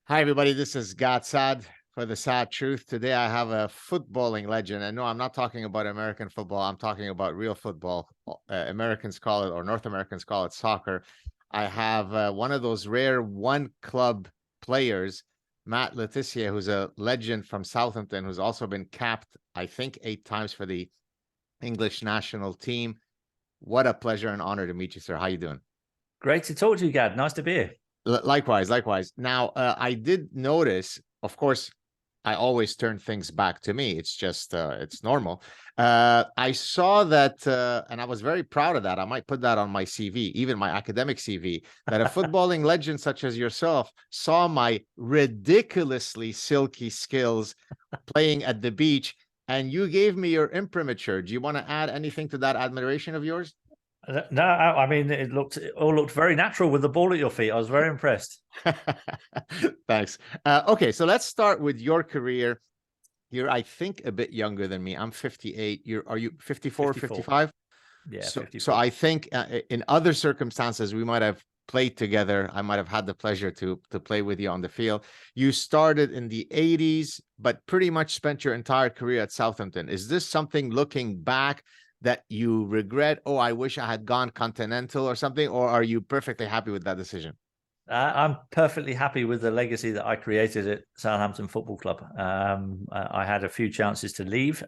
Hi, everybody. This is Saad for the Saad Truth. Today, I have a footballing legend. And no, I'm not talking about American football. I'm talking about real football. Americans call it, or North Americans call it soccer. I have one of those rare one club players, Matt Tissier, who's a legend from Southampton, who's also been capped, I think, 8 times for the English national team. What a pleasure and honor to meet you, sir. How you doing? Great to talk to you, Gad. Nice to be here. Likewise, likewise. Now, I did notice, of course, I always turn things back to me. It's just, it's normal. I saw that, and I was very proud of that. I might put that on my CV, even my academic CV, that a footballing legend such as yourself saw my ridiculously silky skills playing at the beach, and you gave me your imprimatur. Do you want to add anything to that admiration of yours? No, I mean it all looked very natural with the ball at your feet. I was very impressed. Thanks. Okay, so let's start with your career. You're, I think, a bit younger than me. I'm 58. Are you 54, 54. 55? Yeah, So 54. I think in other circumstances we might have played together. I might have had the pleasure to play with you on the field. You started in the 80s, but pretty much spent your entire career at Southampton. Is this something, looking back, that you regret? Oh, I wish I had gone continental or something, or are you perfectly happy with that decision? I'm perfectly happy with the legacy that I created at Southampton Football Club. I had a few chances to leave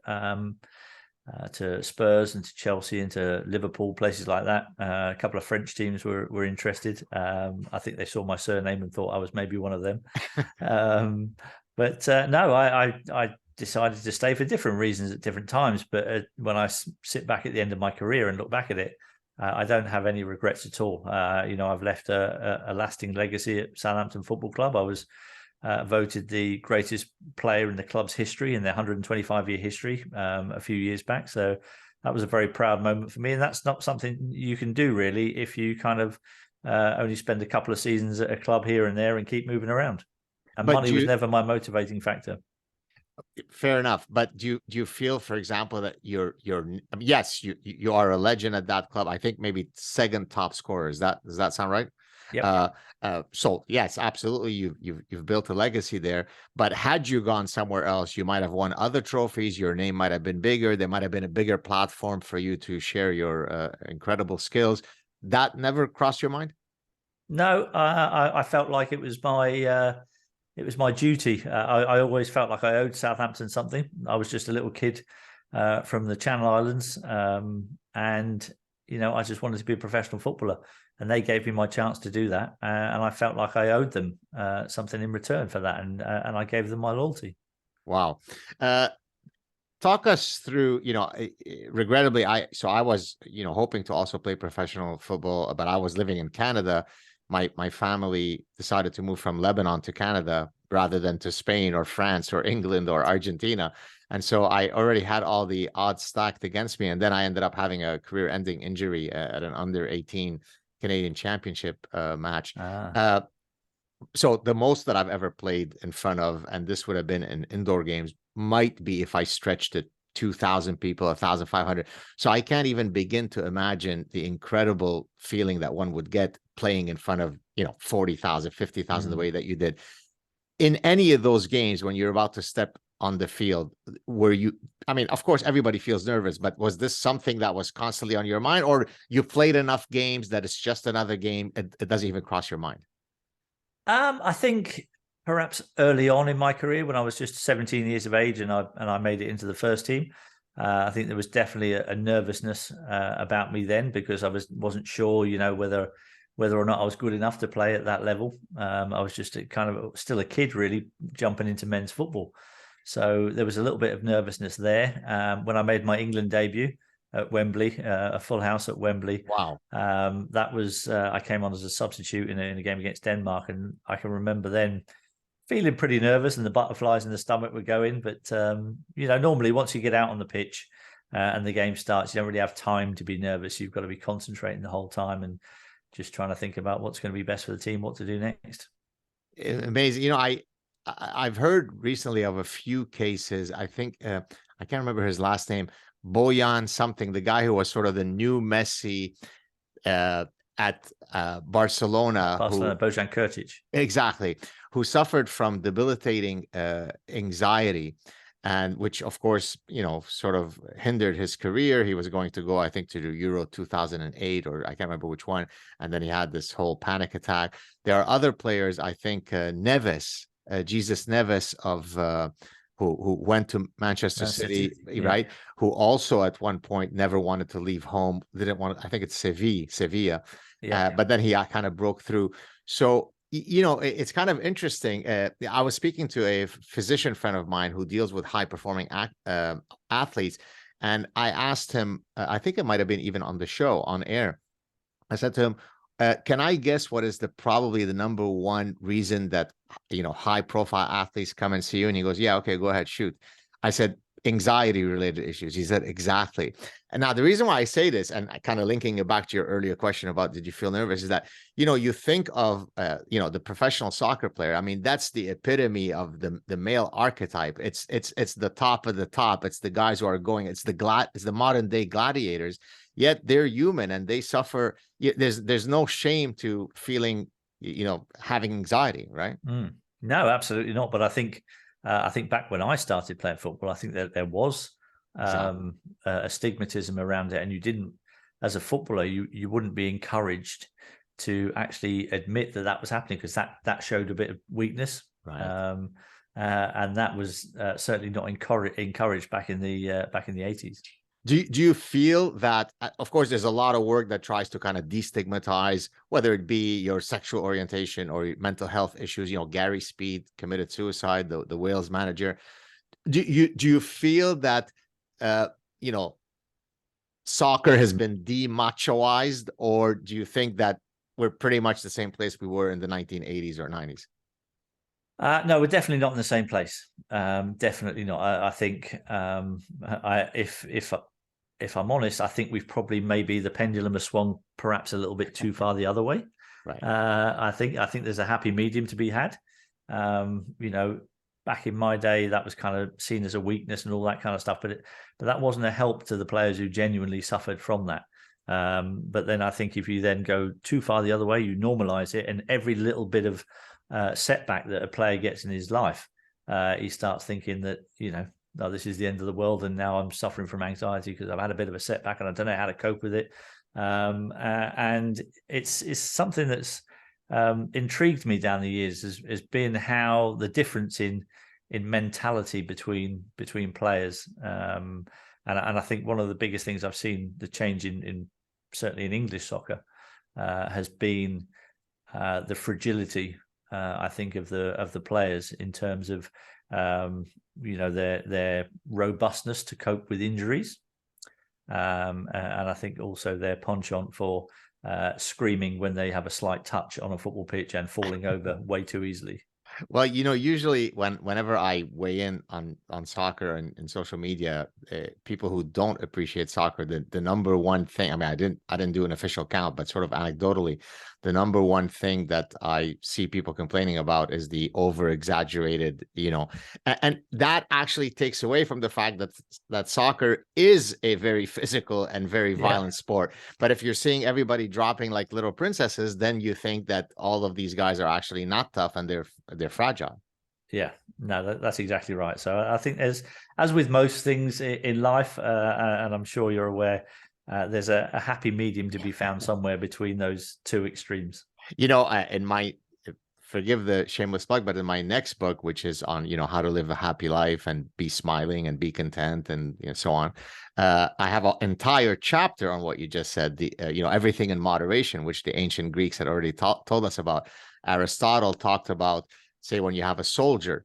to Spurs and to Chelsea and to Liverpool, places like that. A couple of French teams were interested. I think they saw my surname and thought I was maybe one of them. But no, I decided to stay for different reasons at different times. But when I sit back at the end of my career and look back at it, I don't have any regrets at all. I've left a lasting legacy at Southampton Football Club. I was voted the greatest player in the club's history, in their 125-year history, a few years back. So that was a very proud moment for me. And that's not something you can do, really, if you kind of only spend a couple of seasons at a club here and there and keep moving around. And But money was never my motivating factor. fair enough. But do you feel, for example, that yes, you are a legend at that club. I think maybe second top scorer. Does that sound right? Yep. So yes, absolutely. You've built a legacy there. But had you gone somewhere else, you might have won other trophies. Your name might have been bigger. There might have been a bigger platform for you to share your incredible skills. That never crossed your mind? No, I felt like it was my duty. I always felt like I owed Southampton something. I was just a little kid from the Channel Islands, and I just wanted to be a professional footballer, and they gave me my chance to do that, and I felt like I owed them something in return for that, and I gave them my loyalty. Wow. Talk us through, regrettably, I was, hoping to also play professional football, but I was living in Canada. My family decided to move from Lebanon to Canada rather than to Spain or France or England or Argentina. And so I already had all the odds stacked against me. And then I ended up having a career-ending injury at an under-18 Canadian Championship match. So the most that I've ever played in front of, and this would have been in indoor games, might be, if I stretched it, 2,000 people, 1,500. So I can't even begin to imagine the incredible feeling that one would get playing in front of, 40,000, 50,000, the way that you did. In any of those games, when you're about to step on the field, I mean, of course, everybody feels nervous, but was this something that was constantly on your mind, or you played enough games that it's just another game, it doesn't even cross your mind? I think perhaps early on in my career, when I was just 17 years of age and I made it into the first team, I think there was definitely a nervousness about me then, because I wasn't sure, whether or not I was good enough to play at that level. I was just still a kid, really, jumping into men's football. So there was a little bit of nervousness there. When I made my England debut at Wembley, a full house at Wembley. Wow. That was I came on as a substitute in a game against Denmark, and I can remember then feeling pretty nervous and the butterflies in the stomach were going. But normally once you get out on the pitch and the game starts, you don't really have time to be nervous. You've got to be concentrating the whole time and just trying to think about what's going to be best for the team, what to do next. Amazing. I've heard recently of a few cases. I think I can't remember his last name, Bojan something, the guy who was sort of the new Messi, at Barcelona, Barcelona, Bojan Kurtic. exactly, who suffered from debilitating anxiety, and which, of course, sort of hindered his career. He was going to go, I think, to the Euro 2008, or I can't remember which one, and then he had this whole panic attack. There are other players, I think, Neves, Jesus Neves who went to Manchester City, right? Yeah. Who also at one point never wanted to leave home, didn't want. I think it's Sevilla. Yeah. But then he kind of broke through. So, it's kind of interesting. I was speaking to a physician friend of mine who deals with high performing athletes, and I asked him, I think it might have been even on the show on air. I said to him, can I guess what is probably the number one reason that, high profile athletes come and see you? And he goes, yeah, okay, go ahead, shoot. I said, anxiety related issues. He said, exactly. And now the reason why I say this, and kind of linking it back to your earlier question about did you feel nervous, is that, you think of, the professional soccer player. I mean, that's the epitome of the male archetype. It's the top of the top. It's the guys who are going, it's the modern day gladiators, yet they're human and they suffer. There's no shame to feeling, having anxiety, right? No, absolutely not. But I think back when I started playing football, I think that there was a stigmatism around it, and you didn't, as a footballer, you wouldn't be encouraged to actually admit that was happening, because that showed a bit of weakness, right? And that was certainly not encouraged back in the 80s. Do you feel that, of course, there's a lot of work that tries to kind of destigmatize, whether it be your sexual orientation or mental health issues? Gary Speed committed suicide, the Wales manager. Do you feel that, soccer has been demachoized, or do you think that we're pretty much the same place we were in the 1980s or 90s? No, we're definitely not in the same place. Definitely not. I think if I'm honest, I think we've probably maybe the pendulum has swung perhaps a little bit too far the other way. Right. I think there's a happy medium to be had. Back in my day, that was kind of seen as a weakness and all that kind of stuff, but that wasn't a help to the players who genuinely suffered from that. But then I think if you then go too far the other way, you normalize it, and every little bit of setback that a player gets in his life, he starts thinking that, no, this is the end of the world, and now I'm suffering from anxiety because I've had a bit of a setback and I don't know how to cope with it. And it's something that's intrigued me down the years has been how the difference in mentality between players. And I think one of the biggest things I've seen the change in certainly in English soccer has been the fragility, I think, of the players in terms of their robustness to cope with injuries, and I think also their penchant for screaming when they have a slight touch on a football pitch and falling over way too easily. Well, usually whenever I weigh in on soccer and social media, people who don't appreciate soccer, the number one thing, I mean, I didn't do an official count, but sort of anecdotally, the number one thing that I see people complaining about is the over exaggerated, and that actually takes away from the fact that soccer is a very physical and very violent sport. But if you're seeing everybody dropping like little princesses, then you think that all of these guys are actually not tough and they're fragile. Yeah, no, that's exactly right. So I think as with most things in life, and I'm sure you're aware, there's a happy medium to be found somewhere between those two extremes. In my, forgive the shameless plug, but in my next book, which is on, how to live a happy life and be smiling and be content and so on, I have an entire chapter on what you just said, everything in moderation, which the ancient Greeks had already told us about. Aristotle talked about, say, when you have a soldier,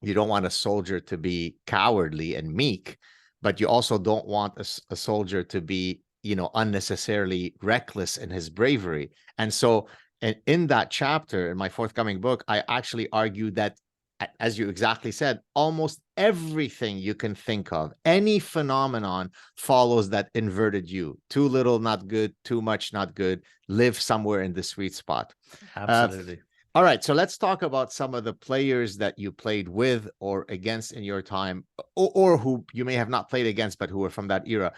you don't want a soldier to be cowardly and meek, but you also don't want a soldier to be, unnecessarily reckless in his bravery. And so in that chapter, in my forthcoming book, I actually argue that, as you exactly said, almost everything you can think of, any phenomenon follows that inverted U. Too little, not good. Too much, not good. Live somewhere in the sweet spot. Absolutely. All right, so let's talk about some of the players that you played with or against in your time, or who you may have not played against, but who were from that era.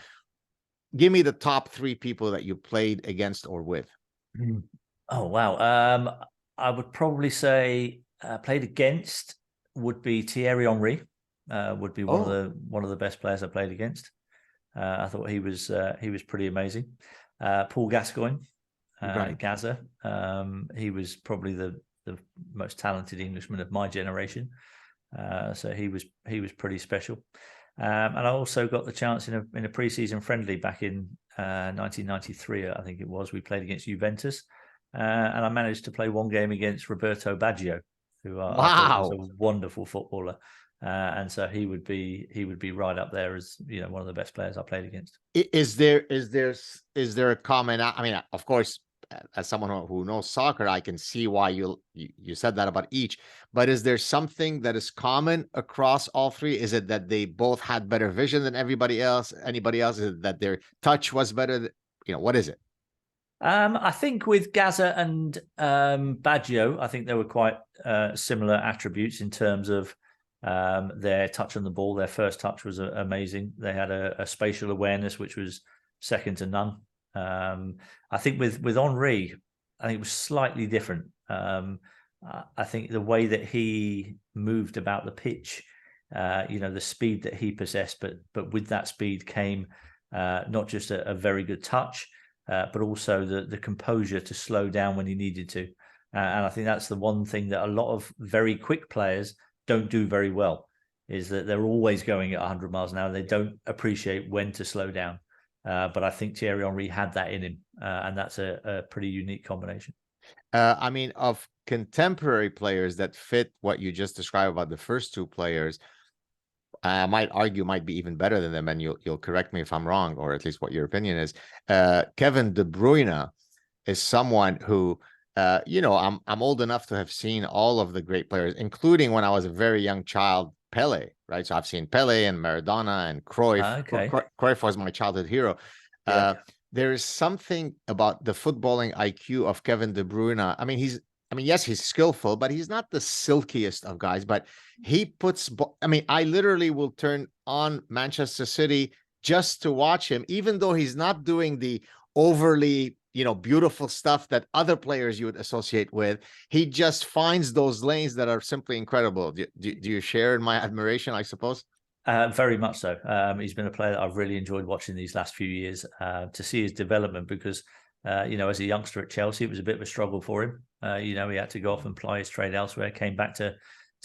Give me the top three people that you played against or with. Oh wow. I would probably say played against would be Thierry Henry. Would be Oh, one of the best players I played against. I thought he was pretty amazing. Paul Gascoigne, right. Gaza. He was probably the most talented Englishman of my generation. So he was pretty special. And I also got the chance in a preseason friendly back in 1993, I think it was. We played against Juventus, and I managed to play one game against Roberto Baggio, who I thought was a Wow. wonderful footballer. And so he would be right up there as one of the best players I played against. Is there a common? I mean, of course, as someone who knows soccer, I can see why you said that about each. But is there something that is common across all three? Is it that they both had better vision than everybody else? Anybody else? Is it that their touch was better? What is it? I think with Gaza and Baggio, I think there were quite similar attributes in terms of their touch on the ball. Their first touch was amazing. They had a spatial awareness which was second to none. I think with Henri, I think it was slightly different. I think the way that he moved about the pitch, the speed that he possessed, but with that speed came not just a very good touch, but also the composure to slow down when he needed to. And I think that's the one thing that a lot of very quick players don't do very well, is that they're always going at 100 miles an hour. They don't appreciate when to slow down. But I think Thierry Henry had that in him, and that's a pretty unique combination. I mean, of contemporary players that fit what you just described about the first two players, I might argue might be even better than them, and you'll correct me if I'm wrong, or at least what your opinion is. Kevin De Bruyne is someone who, I'm old enough to have seen all of the great players, including when I was a very young child, Pele, right? So I've seen Pele and Maradona and Cruyff. Okay. Cruyff was my childhood hero. Yeah. There is something about the footballing IQ of Kevin De Bruyne. Yes, he's skillful, but he's not the silkiest of guys. But he puts, I literally will turn on Manchester City just to watch him, even though he's not doing the overly, beautiful stuff that other players you would associate with. He just finds those lanes that are simply incredible. Do you share in my admiration, I suppose? Very much so. He's been a player that I've really enjoyed watching these last few years, to see his development because, as a youngster at Chelsea, it was a bit of a struggle for him. He had to go off and ply his trade elsewhere, came back to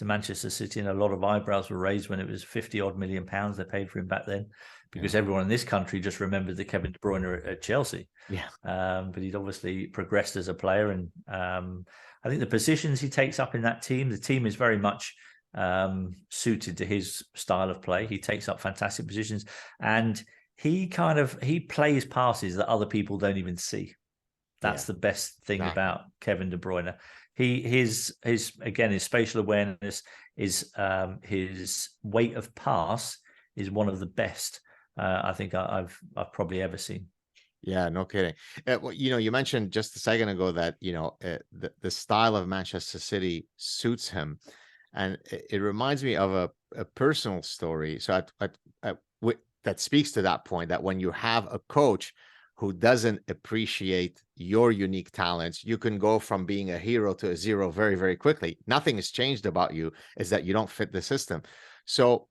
Manchester City, and a lot of eyebrows were raised when it was 50 odd million pounds they paid for him back then, because everyone in this country just remembered the Kevin De Bruyne at Chelsea. Yeah. But he'd obviously progressed as a player. And I think the positions he takes up in that team, the team is very much suited to his style of play. He takes up fantastic positions, and he plays passes that other people don't even see. That's the best thing about Kevin De Bruyne. His spatial awareness is his weight of pass is one of the best I think I've probably ever seen. Yeah, no kidding. Well, you mentioned just a second ago that the style of Manchester City suits him, and it reminds me of a personal story. So that speaks to that point, that when you have a coach who doesn't appreciate your unique talents, you can go from being a hero to a zero very, very quickly. Nothing has changed about you, is that you don't fit the system. So,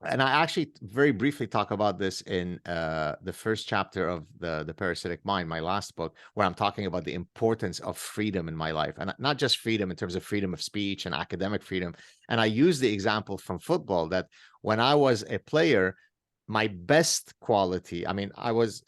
and I actually very briefly talk about this in the first chapter of the Parasitic Mind, my last book, where I'm talking about the importance of freedom in my life, and not just freedom in terms of freedom of speech and academic freedom. And I use the example from football that when I was a player, my best quality, I was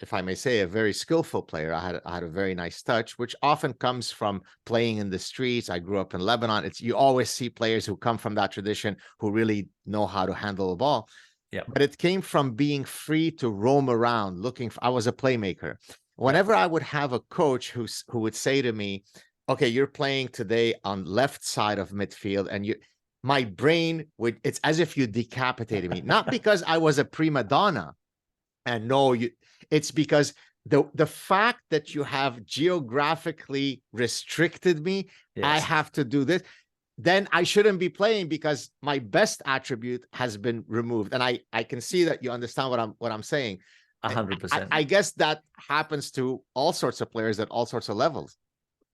if I may say, a very skillful player. I had a very nice touch, which often comes from playing in the streets. I grew up in Lebanon. You always see players who come from that tradition who really know how to handle the ball. Yeah. But it came from being free to roam around I was a playmaker. Whenever I would have a coach who would say to me, okay, you're playing today on left side of midfield, and my brain it's as if you decapitated me, not because I was a prima donna. And no, it's because the fact that you have geographically restricted me, yes, I have to do this, then I shouldn't be playing because my best attribute has been removed. And I can see that you understand what I'm saying. 100%. I guess that happens to all sorts of players at all sorts of levels.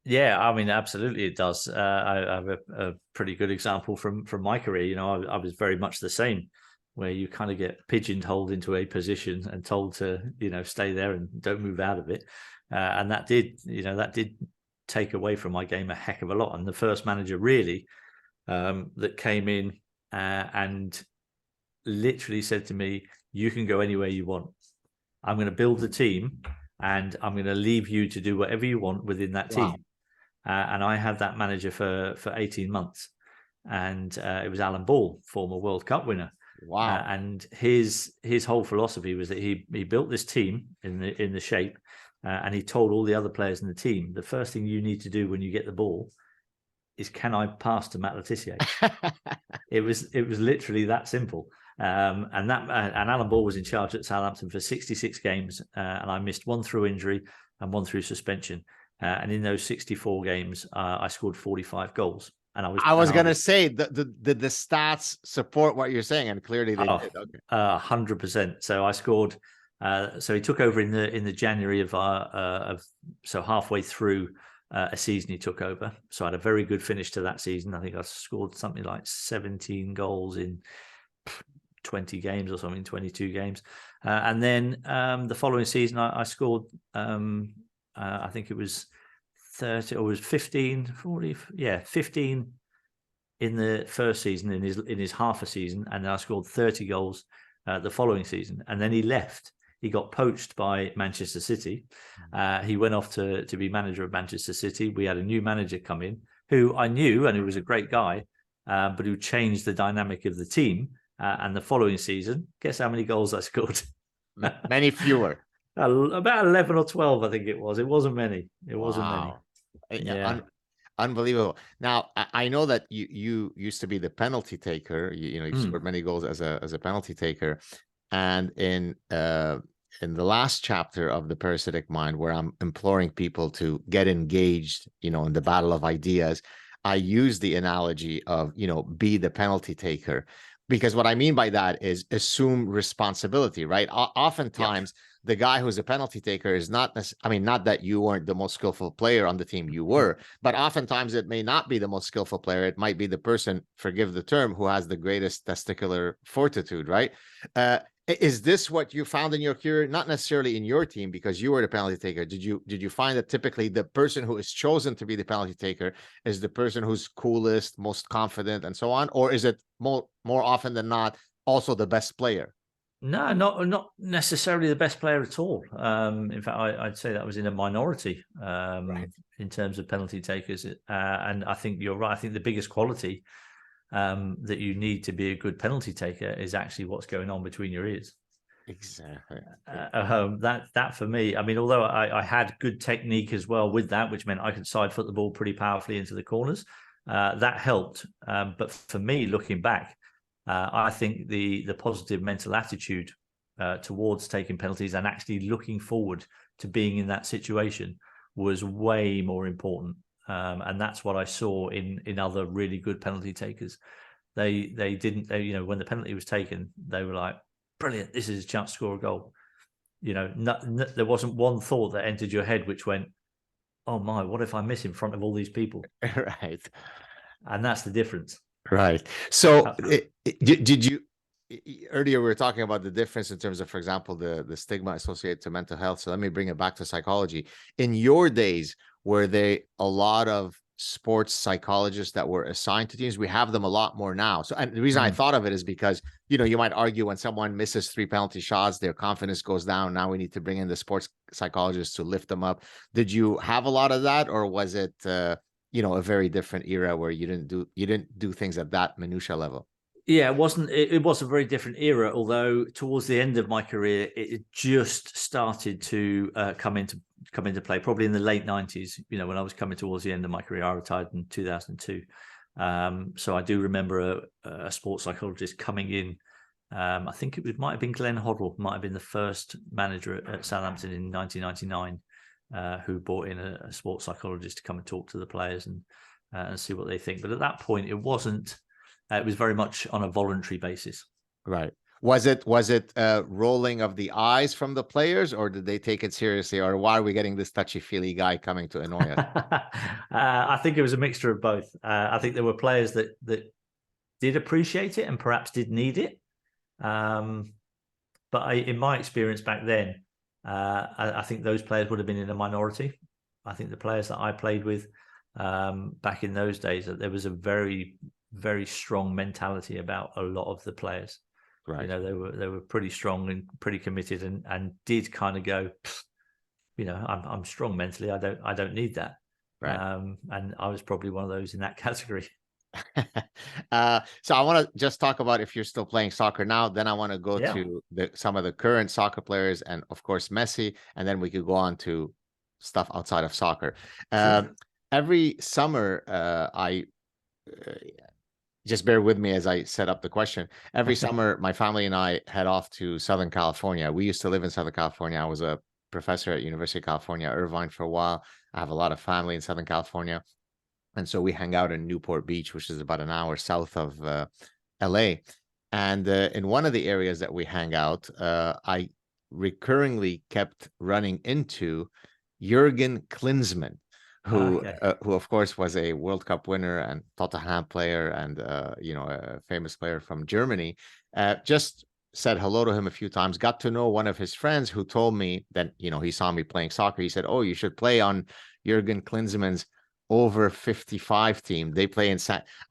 Yeah, I mean, absolutely, it does. I have a pretty good example from my career. You know, I was very much the same, where you kind of get pigeonholed into a position and told to, you know, stay there and don't move out of it. And that did take away from my game a heck of a lot. And the first manager really that came in and literally said to me, "You can go anywhere you want. I'm going to build the team, and I'm going to leave you to do whatever you want within that team." And I had that manager for 18 months. And it was Alan Ball, former World Cup winner. Wow. And his whole philosophy was that he built this team in the shape, and he told all the other players in the team, the first thing you need to do when you get the ball is, can I pass to Matt Le Tissier? It was literally that simple. And Alan Ball was in charge at Southampton for 66 games, and I missed one through injury and one through suspension. And in those 64 games, I scored 45 goals. And I was going to say, the stats support what you're saying, and clearly they did. Okay. 100%. So I scored. So he took over in the January of so halfway through a season he took over. So I had a very good finish to that season. I think I scored something like 17 goals in 20 games or something, 22 games. And then the following season, I scored. I think it was 30 or it was 15, 40, 15 in the first season in his half a season, and then I scored 30 goals the following season. And then he left. He got poached by Manchester City. He went off to be manager of Manchester City. We had a new manager come in who I knew, and who was a great guy, but who changed the dynamic of the team. And the following season, guess how many goals I scored? Many fewer. About 11 or 12, I think it was. It wasn't many. It wasn't many. Yeah. Unbelievable. Now, I know that you used to be the penalty taker. You scored many goals as a penalty taker. And in the last chapter of the Parasitic Mind, where I'm imploring people to get engaged, in the battle of ideas, I use the analogy of, be the penalty taker. Because what I mean by that is assume responsibility, right? Oftentimes, the guy who's a penalty taker is not that you weren't the most skillful player on the team, you were, but oftentimes it may not be the most skillful player. It might be the person, forgive the term, who has the greatest testicular fortitude, right? Is this what you found in your career? Not necessarily in your team, because you were the penalty taker. Did you find that typically the person who is chosen to be the penalty taker is the person who's coolest, most confident, and so on? Or is it more often than not also the best player? No, not necessarily the best player at all. In fact, I'd say that was in a minority Right. in terms of penalty takers. And I think you're right. I think the biggest quality that you need to be a good penalty taker is actually what's going on between your ears. Exactly. That for me, I mean, although I had good technique as well with that, which meant I could side foot the ball pretty powerfully into the corners, that helped. But for me, looking back, I think the positive mental attitude towards taking penalties and actually looking forward to being in that situation was way more important. And that's what I saw in other really good penalty takers. They didn't, when the penalty was taken, they were like, brilliant, this is a chance to score a goal. There wasn't one thought that entered your head which went, oh my, what if I miss in front of all these people? Right. And that's the difference. Right. So did you, earlier we were talking about the difference in terms of, for example, the stigma associated to mental health. So let me bring it back to psychology. In your days, were there a lot of sports psychologists that were assigned to teams? We have them a lot more now. So, and the reason I thought of it is because, you might argue when someone misses 3 penalty shots, their confidence goes down. Now we need to bring in the sports psychologists to lift them up. Did you have a lot of that, or was it, a very different era where you didn't do things at that minutia level? Yeah, it was a very different era, although towards the end of my career, it just started to come into play, probably in the late 90s, when I was coming towards the end of my career. I retired in 2002. So I do remember a sports psychologist coming in. I think might have been Glenn Hoddle, might have been the first manager at Southampton in 1999, who brought in a sports psychologist to come and talk to the players and see what they think. But at that point, it wasn't. It was very much on a voluntary basis. Right. Was it rolling of the eyes from the players, or did they take it seriously, or why are we getting this touchy-feely guy coming to annoy us? I think it was a mixture of both. I think there were players that did appreciate it and perhaps did need it. But in my experience back then, I think those players would have been in a minority. I think the players that I played with back in those days, that there was a very, very strong mentality about a lot of the players. Right. You know, they were pretty strong and pretty committed, and did kind of go, you know, I'm strong mentally. I don't need that. Right. And I was probably one of those in that category. So I want to just talk about if you're still playing soccer now, then I want to go Yeah. to some of the current soccer players, and of course Messi, and then we could go on to stuff outside of soccer. Sure. Every summer, just bear with me as I set up the question. Every summer, my family and I head off to Southern California. We used to live in Southern California. I was a professor at University of California, Irvine, for a while. I have a lot of family in Southern California. And so we hang out in Newport Beach, which is about an hour south of LA. And in one of the areas that we hang out, I recurringly kept running into Jurgen Klinsmann, who of course was a World Cup winner and Tottenham player, and a famous player from Germany. Just said hello to him a few times, got to know one of his friends who told me that, he saw me playing soccer. He said, "Oh, you should play on Jurgen Klinsmann's over 55 team. They play in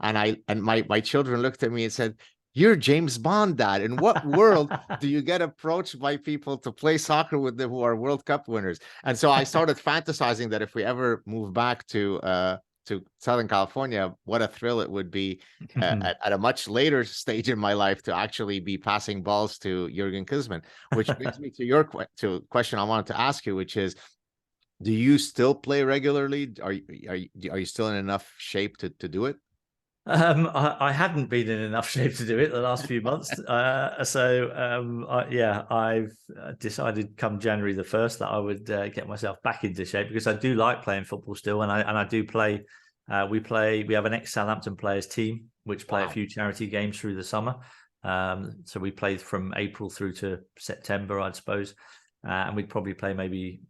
and my children looked at me and said, "You're James Bond, Dad. In what world do you get approached by people to play soccer with them who are World Cup winners?" And so I started fantasizing that if we ever move back to Southern California, what a thrill it would be at a much later stage in my life to actually be passing balls to Jurgen Klinsmann. Which brings me to a question I wanted to ask you, which is, do you still play regularly? Are you still in enough shape to do it? I hadn't been in enough shape to do it the last few months. I've decided come January the 1st that I would get myself back into shape, because I do like playing football still, and I do play. We have an ex-Southampton players team which play a few charity games through the summer. So we played from April through to September, I suppose. And we'd probably play maybe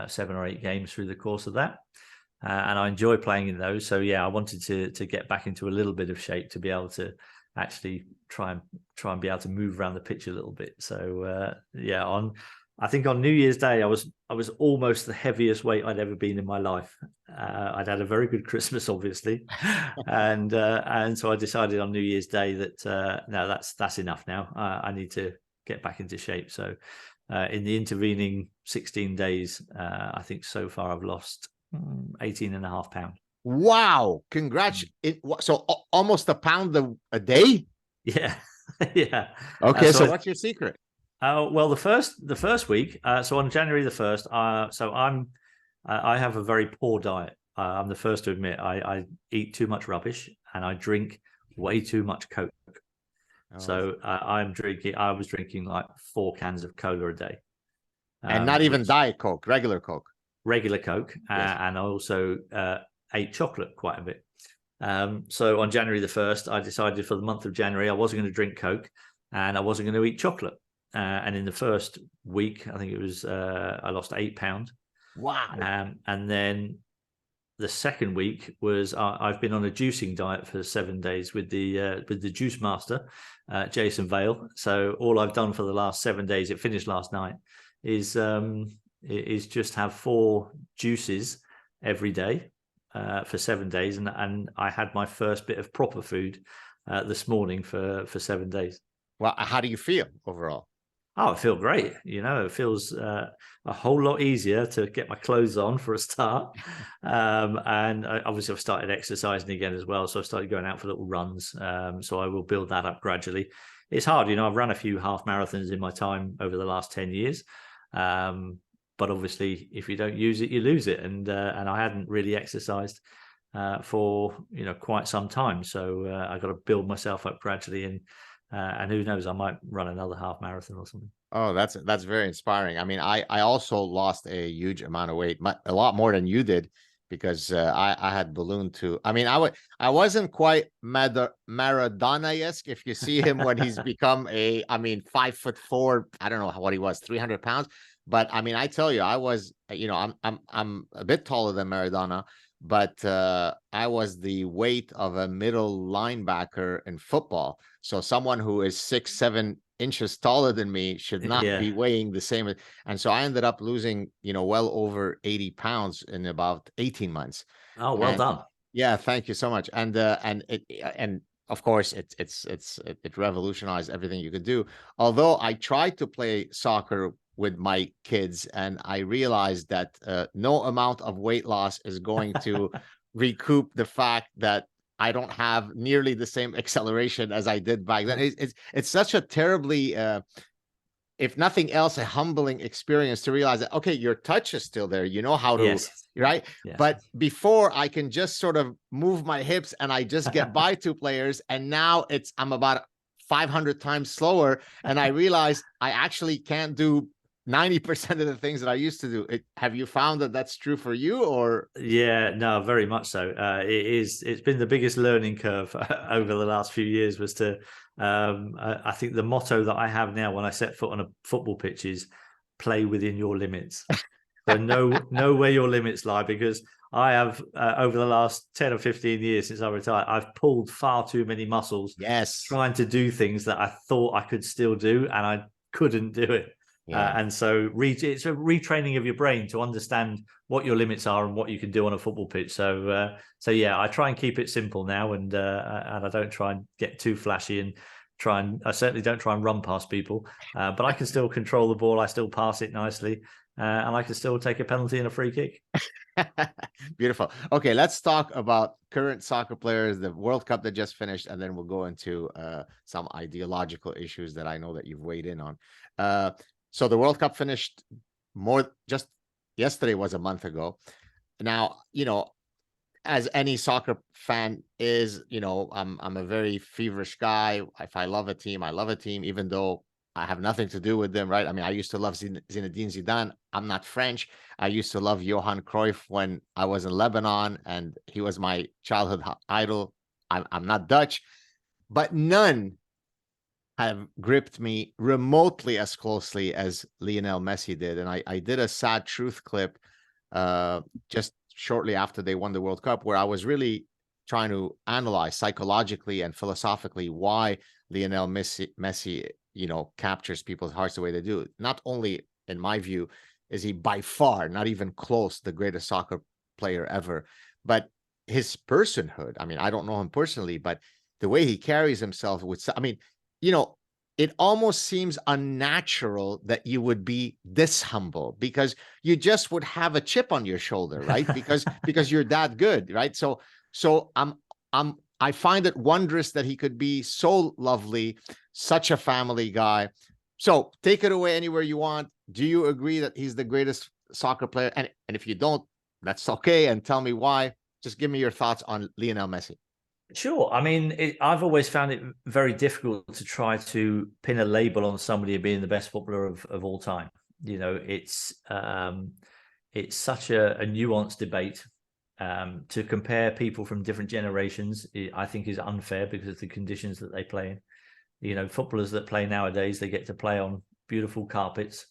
7 or 8 games through the course of that. And I enjoy playing in those. So yeah, I wanted to get back into a little bit of shape to be able to actually try and be able to move around the pitch a little bit. So I think on New Year's Day, I was almost the heaviest weight I'd ever been in my life. I'd had a very good Christmas, obviously, and so I decided on New Year's Day that no, that's enough now. I need to get back into shape. So in the intervening 16 days, I think so far I've lost 18.5 pounds. Wow! Congrats! So almost a pound a day. Yeah, yeah. Okay, so what's your secret? Well, the first week. So on January the 1st, I have a very poor diet. I'm the first to admit I eat too much rubbish and I drink way too much Coke. So I was drinking like 4 cans of cola a day. And not even Diet Coke, regular Coke. Regular Coke. Yes. And I also ate chocolate quite a bit. So on January the 1st, I decided for the month of January, I wasn't going to drink Coke and I wasn't going to eat chocolate. And in the first week, I think it was, I lost 8 pounds. Wow. And then the second week was I've been on a juicing diet for 7 days with the juice master, Jason Vale. So all I've done for the last 7 days, it finished last night, is just have 4 juices every day for 7 days, and I had my first bit of proper food this morning for 7 days. Well, how do you feel overall? Oh, I feel great. It feels a whole lot easier to get my clothes on for a start. And obviously I've started exercising again as well. So I started going out for little runs. So I will build that up gradually. It's hard. I've run a few half marathons in my time over the last 10 years. But obviously if you don't use it, you lose it. And I hadn't really exercised for, quite some time. So I got to build myself up gradually, and who knows, I might run another half marathon or something. Oh, that's very inspiring. I mean, I also lost a huge amount of weight, a lot more than you did, because I had ballooned to. I mean, I wasn't quite Maradona-esque. If you see him when he's become I mean, 5'4", I don't know what he was, 300 pounds. But I mean, I tell you, I was, I'm a bit taller than Maradona, but I was the weight of a middle linebacker in football. So someone who is 6, 7 inches taller than me should not be weighing the same. And so I ended up losing, well over 80 pounds in about 18 months. Oh, well done. Yeah, thank you so much. And of course it revolutionized everything you could do. Although I tried to play soccer with my kids, and I realized that no amount of weight loss is going to recoup the fact that I don't have nearly the same acceleration as I did back then. It's such a terribly, if nothing else, a humbling experience to realize that, okay, your touch is still there. You know how to, right? Yes. But before, I can just sort of move my hips and I just get by two players. And now I'm about 500 times slower. And I realize I actually can't do 90% of the things that I used to do. Have you found that that's true for you, or? Yeah, no, very much so. It's been the biggest learning curve over the last few years was to, I think the motto that I have now when I set foot on a football pitch is play within your limits. So know where your limits lie, because I have, over the last 10 or 15 years since I retired, I've pulled far too many muscles trying to do things that I thought I could still do, and I couldn't do it. And so it's a retraining of your brain to understand what your limits are and what you can do on a football pitch. So yeah, I try and keep it simple now, and I don't try and get too flashy, and I certainly don't try and run past people, but I can still control the ball. I still pass it nicely, and I can still take a penalty and a free kick. Beautiful. Okay, let's talk about current soccer players, the World Cup that just finished, and then we'll go into some ideological issues that I know that you've weighed in on. So the World Cup finished just yesterday, was a month ago. Now, as any soccer fan is, I'm a very feverish guy. If I love a team, I love a team, even though I have nothing to do with them, right? I mean, I used to love Zinedine Zidane. I'm not French. I used to love Johan Cruyff when I was in Lebanon, and he was my childhood idol. I'm not Dutch, but none have gripped me remotely as closely as Lionel Messi did. And I did a sad truth clip just shortly after they won the World Cup, where I was really trying to analyze psychologically and philosophically why Lionel Messi, captures people's hearts the way they do. Not only, in my view, is he by far, not even close, the greatest soccer player ever, but his personhood. I mean, I don't know him personally, but the way he carries himself it almost seems unnatural that you would be this humble, because you just would have a chip on your shoulder, right? Because you're that good, right? So I find it wondrous that he could be so lovely, such a family guy. So take it away anywhere you want. Do you agree that he's the greatest soccer player? And if you don't, that's okay. And tell me why. Just give me your thoughts on Lionel Messi. Sure. I mean, I've always found it very difficult to try to pin a label on somebody being the best footballer of all time. It's such a nuanced debate. To compare people from different generations, I think, is unfair because of the conditions that they play in. Footballers that play nowadays, they get to play on beautiful carpets.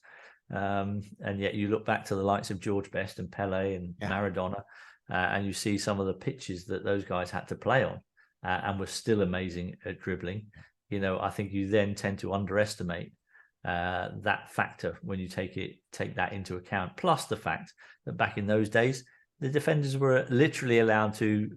And yet you look back to the likes of George Best and Pele and Maradona, and you see some of the pitches that those guys had to play on. And were still amazing at dribbling. I think you then tend to underestimate that factor when you take that into account. Plus the fact that back in those days, the defenders were literally allowed to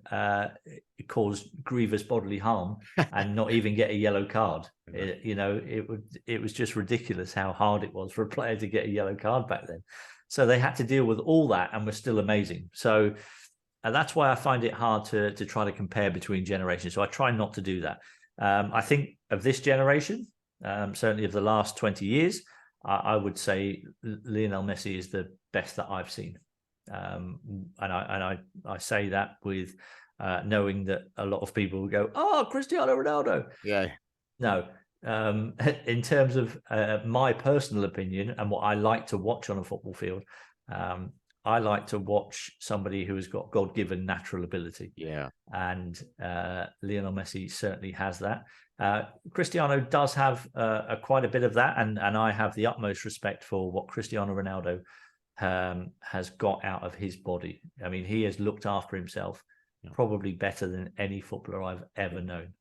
cause grievous bodily harm and not even get a yellow card. It was just ridiculous how hard it was for a player to get a yellow card back then. So they had to deal with all that and were still amazing. So. And that's why I find it hard to try to compare between generations. So I try not to do that. I think of this generation, certainly of the last 20 years, I would say Lionel Messi is the best that I've seen. And I say that with knowing that a lot of people will go, "Oh, Cristiano Ronaldo." Yeah. No. In terms of my personal opinion and what I like to watch on a football field, I like to watch somebody who has got God-given natural ability. Yeah. And Lionel Messi certainly has that. Cristiano does have quite a bit of that, and I have the utmost respect for what Cristiano Ronaldo has got out of his body. I mean, he has looked after himself probably better than any footballer I've ever known.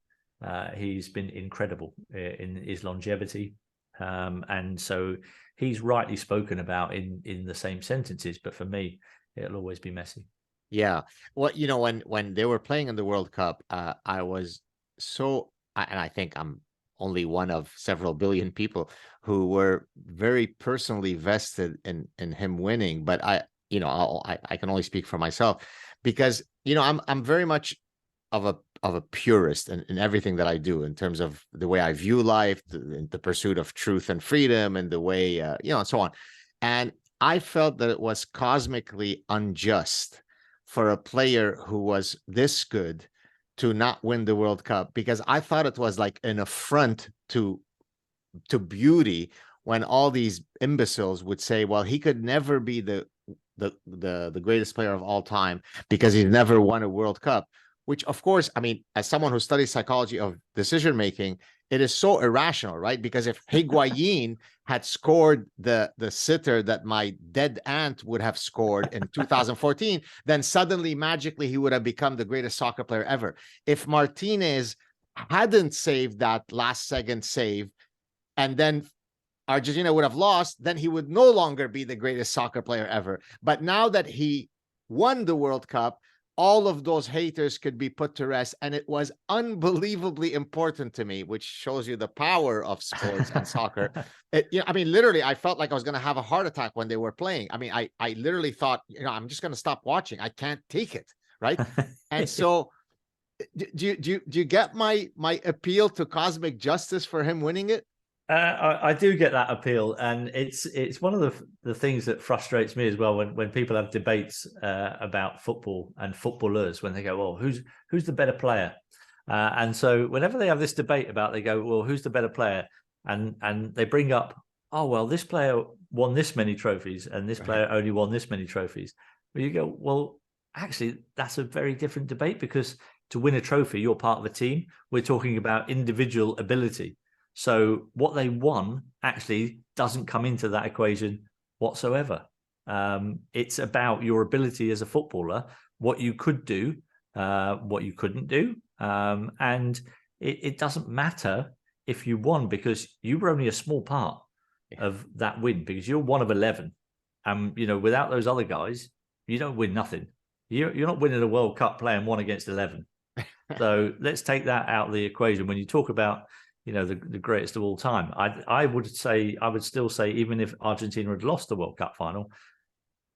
He's been incredible in his longevity. And so he's rightly spoken about in the same sentences, but for me, it'll always be Messi. Yeah. Well, you know, when they were playing in the World Cup, I was and I think I'm only one of several billion people who were very personally vested in him winning. But I can only speak for myself, because, you know, I'm very much of a purist in everything that I do, in terms of the way I view life, the pursuit of truth and freedom, and the way, and so on. And I felt that it was cosmically unjust for a player who was this good to not win the World Cup, because I thought it was like an affront to beauty when all these imbeciles would say, well, he could never be the greatest player of all time because he's never won a World Cup. Which, of course, I mean, as someone who studies psychology of decision making, it is so irrational, right? Because if Higuain had scored the sitter that my dead aunt would have scored in 2014, then suddenly, magically, he would have become the greatest soccer player ever. If Martinez hadn't saved that last second save, and then Argentina would have lost, then he would no longer be the greatest soccer player ever. But now that he won the World Cup, all of those haters could be put to rest. And it was unbelievably important to me, which shows you the power of sports and soccer. I mean, literally, I felt like I was going to have a heart attack when they were playing. I mean, I literally thought, I'm just going to stop watching. I can't take it. Right. And so do you get my appeal to cosmic justice for him winning it? I do get that appeal, and it's one of the things that frustrates me as well when people have debates about football and footballers, when they go, well, who's the better player? And so whenever they have this debate about, they go, well, who's the better player? And they bring up, oh, well, this player won this many trophies and this player only won this many trophies. But you go, well, actually, that's a very different debate, because to win a trophy, you're part of a team. We're talking about individual ability. So what they won actually doesn't come into that equation whatsoever. It's about your ability as a footballer, what you could do, what you couldn't do. And it doesn't matter if you won, because you were only a small part of that win, because you're one of 11. Without those other guys, you don't win nothing. You're not winning a World Cup playing 1 against 11. So let's take that out of the equation. When you talk about, the greatest of all time, I would still say, even if Argentina had lost the World Cup final,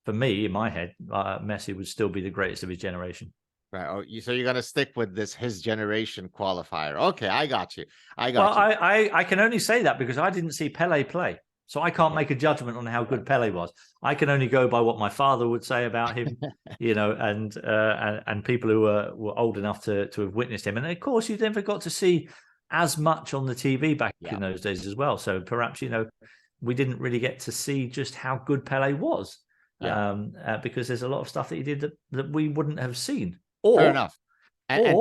for me, in my head, Messi would still be the greatest of his generation. Right. Oh, so you're going to stick with this his generation qualifier. Okay, I got you. I can only say that because I didn't see Pele play. So I can't make a judgment on how good Pele was. I can only go by what my father would say about him, and people who were old enough to have witnessed him. And of course, you never got to see as much on the TV back in those days as well. So perhaps, we didn't really get to see just how good Pele was, because there's a lot of stuff that he did that we wouldn't have seen. Fair enough. Go ahead.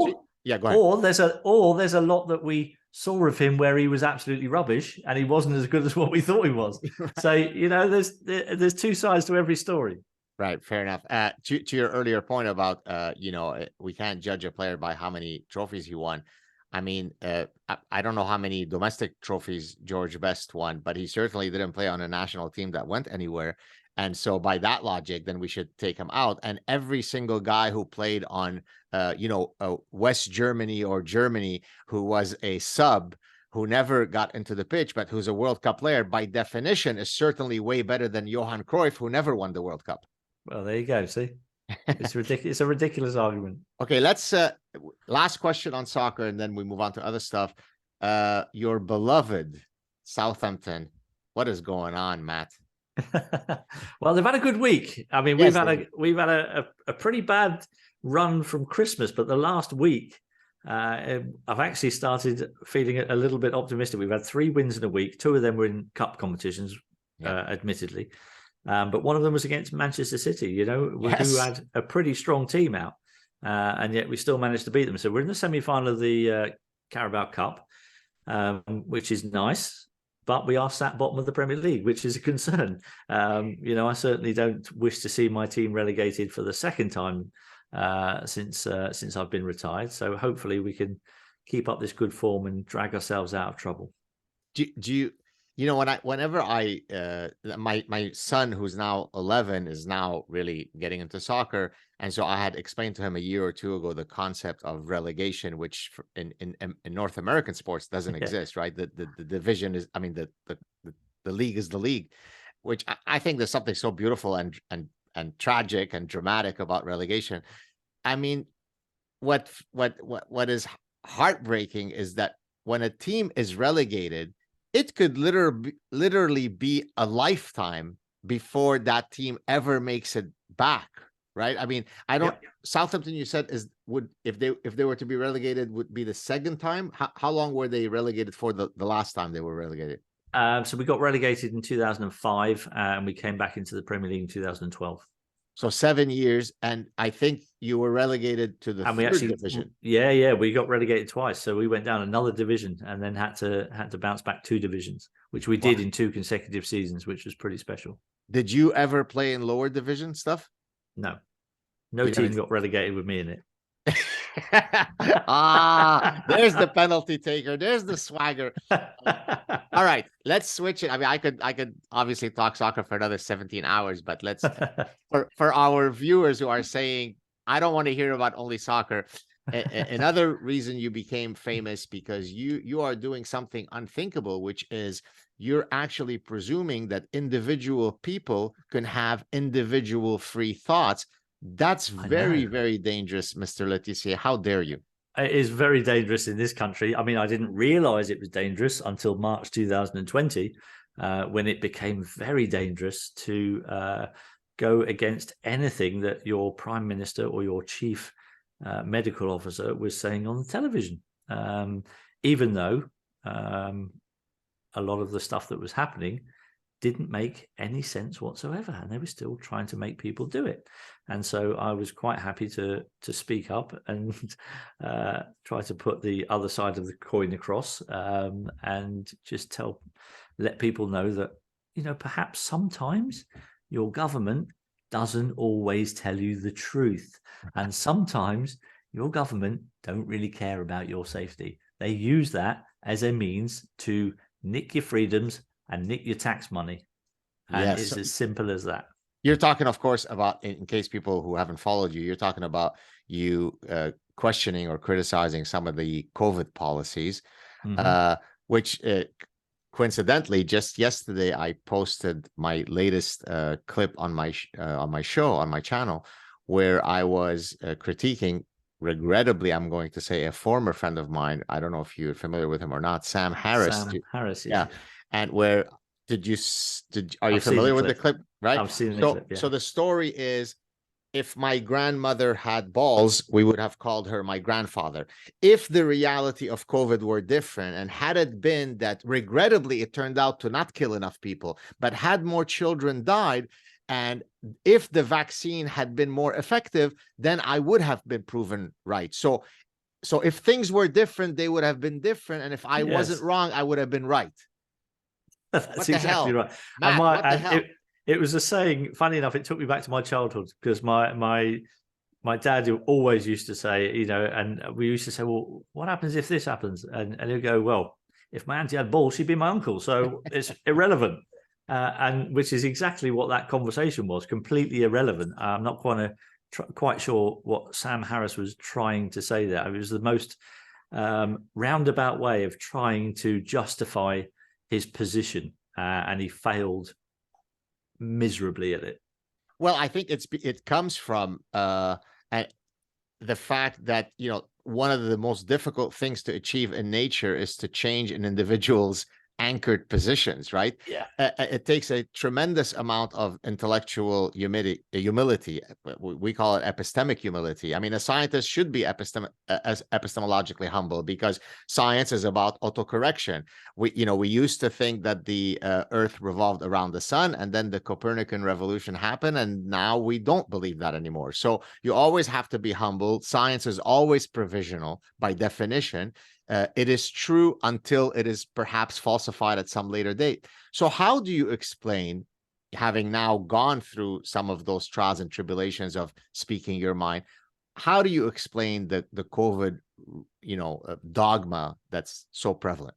Or there's a lot that we saw of him where he was absolutely rubbish and he wasn't as good as what we thought he was. Right. So, there's two sides to every story. Right. Fair enough. To your earlier point about, we can't judge a player by how many trophies he won. I mean, I don't know how many domestic trophies George Best won, but he certainly didn't play on a national team that went anywhere. And so by that logic, then we should take him out. And every single guy who played on, West Germany or Germany, who was a sub, who never got into the pitch, but who's a World Cup player, by definition, is certainly way better than Johan Cruyff, who never won the World Cup. Well, there you go. See, it's ridiculous. It's a ridiculous argument. Okay, let's last question on soccer, and then we move on to other stuff. Your beloved Southampton, what is going on, Matt? Well, they've had a good week. I mean, we've had a pretty bad run from Christmas, but the last week, I've actually started feeling a little bit optimistic. We've had 3 wins in a week. 2 of them were in cup competitions, admittedly. But one of them was against Manchester City, you know, who Yes. had a pretty strong team out, and yet we still managed to beat them. So we're in the semi-final of the Carabao Cup, which is nice, but we are sat bottom of the Premier League, which is a concern. You know, I certainly don't wish to see my team relegated for the second time since I've been retired. So hopefully we can keep up this good form and drag ourselves out of trouble. Do you, you know, whenever my son, who's now 11, is now really getting into soccer, and so I had explained to him a year or two ago the concept of relegation, which in North American sports doesn't exist, right? The division is, I mean, the league is the league, which I think there's something so beautiful and tragic and dramatic about relegation. I mean, what is heartbreaking is that when a team is relegated, it could literally be a lifetime before that team ever makes it back, right? I mean, I don't. Southampton, you said, would if they were to be relegated, would be the second time. How long were they relegated for the last time they were relegated? So we got relegated in 2005, and we came back into the Premier League in 2012. So 7 years, and I think you were relegated to the third division. Yeah, we got relegated twice. So we went down another division and then had to bounce back 2 divisions, which we did in 2 consecutive seasons, which was pretty special. Did you ever play in lower division stuff? No team got relegated with me in it. There's the penalty taker. There's the swagger. All right, let's switch it. I mean, I could obviously talk soccer for another 17 hours, but let's for our viewers who are saying, I don't want to hear about only soccer. Another reason you became famous, because you are doing something unthinkable, which is you're actually presuming that individual people can have individual free thoughts. That's very, very dangerous, Mr. Le Tissier. How dare you? It is very dangerous in this country. I mean, I didn't realize it was dangerous until March 2020, when it became very dangerous to go against anything that your prime minister or your chief medical officer was saying on the television. Even though a lot of the stuff that was happening didn't make any sense whatsoever, and they were still trying to make people do it. And so I was quite happy to speak up and try to put the other side of the coin across, and just let people know that, you know, perhaps sometimes your government doesn't always tell you the truth, and sometimes your government don't really care about your safety. They use that as a means to nick your freedoms and nick your tax money. And it's as simple as that. You're talking, of course, about, in case people who haven't followed you, you're talking about you questioning or criticizing some of the COVID policies, which coincidentally, just yesterday, I posted my latest clip on my show, on my channel, where I was critiquing, regrettably, I'm going to say, a former friend of mine. I don't know if you're familiar with him or not, Sam Harris. Yeah. And where are you familiar with the clip? Right. I've seen the clip. Yeah. So the story is, if my grandmother had balls, we would have called her my grandfather. If the reality of COVID were different, and had it been that regrettably it turned out to not kill enough people, but had more children died, and if the vaccine had been more effective, then I would have been proven right. So if things were different, they would have been different. And if I wasn't wrong, I would have been right. That's exactly right. Matt, what the hell? It was a saying, funny enough, it took me back to my childhood, because my dad always used to say, you know, and we used to say, well, what happens if this happens? And he'd go, well, if my auntie had balls, she'd be my uncle. So it's irrelevant. And which is exactly what that conversation was, completely irrelevant. I'm not quite sure what Sam Harris was trying to say there. It was the most roundabout way of trying to justify his position, and he failed miserably at it. Well, I think it comes from the fact that, you know, one of the most difficult things to achieve in nature is to change an individual's anchored positions, right? Yeah. It takes a tremendous amount of intellectual humility. We call it epistemic humility. I mean, a scientist should be epistemologically humble, because science is about autocorrection. We used to think that the Earth revolved around the sun, and then the Copernican revolution happened, and now we don't believe that anymore. So you always have to be humble. Science is always provisional by definition. It is true until it is perhaps falsified at some later date. So how do you explain, having now gone through some of those trials and tribulations of speaking your mind, how do you explain the COVID, dogma that's so prevalent?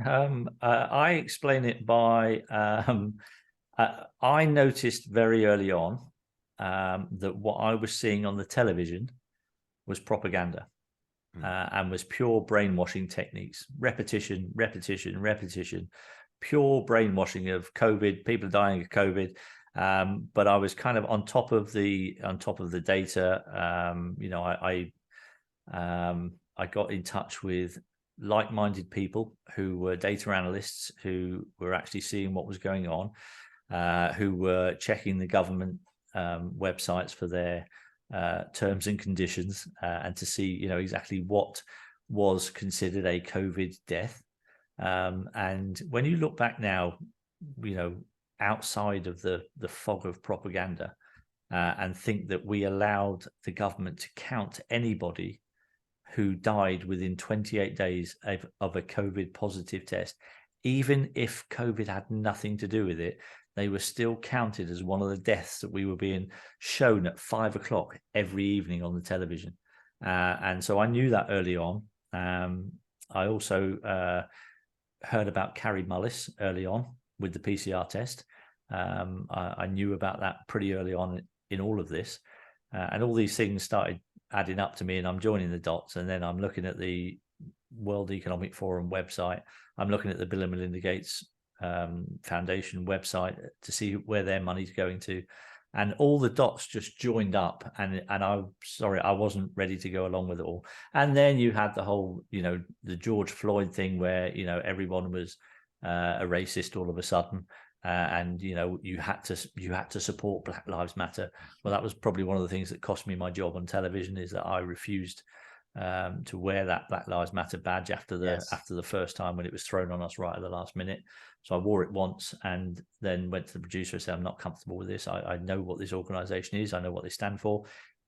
I explain it by I noticed very early on that what I was seeing on the television was propaganda. And was pure brainwashing techniques, repetition, pure brainwashing of COVID, people dying of COVID. But I was kind of on top of the data. I got in touch with like-minded people who were data analysts, who were actually seeing what was going on, who were checking the government websites for their terms and conditions, and to see exactly what was considered a COVID death. And when you look back now, outside of the fog of propaganda, and think that we allowed the government to count anybody who died within 28 days of a COVID positive test, even if COVID had nothing to do with it, they were still counted as one of the deaths that we were being shown at 5 o'clock every evening on the television. And so I knew that early on. I also heard about Carrie Mullis early on with the PCR test. I knew about that pretty early on in all of this. And all these things started adding up to me, and I'm joining the dots. And then I'm looking at the World Economic Forum website. I'm looking at the Bill and Melinda Gates Foundation website to see where their money's going to, and all the dots just joined up, and I'm sorry, I wasn't ready to go along with it all. And then you had the whole the George Floyd thing, where everyone was a racist all of a sudden, and you had to support Black Lives Matter. Well, that was probably one of the things that cost me my job on television, is that I refused to wear that Black Lives Matter badge after the first time when it was thrown on us right at the last minute. So I wore it once, and then went to the producer and said, I'm not comfortable with this. I know what this organization is. I know what they stand for.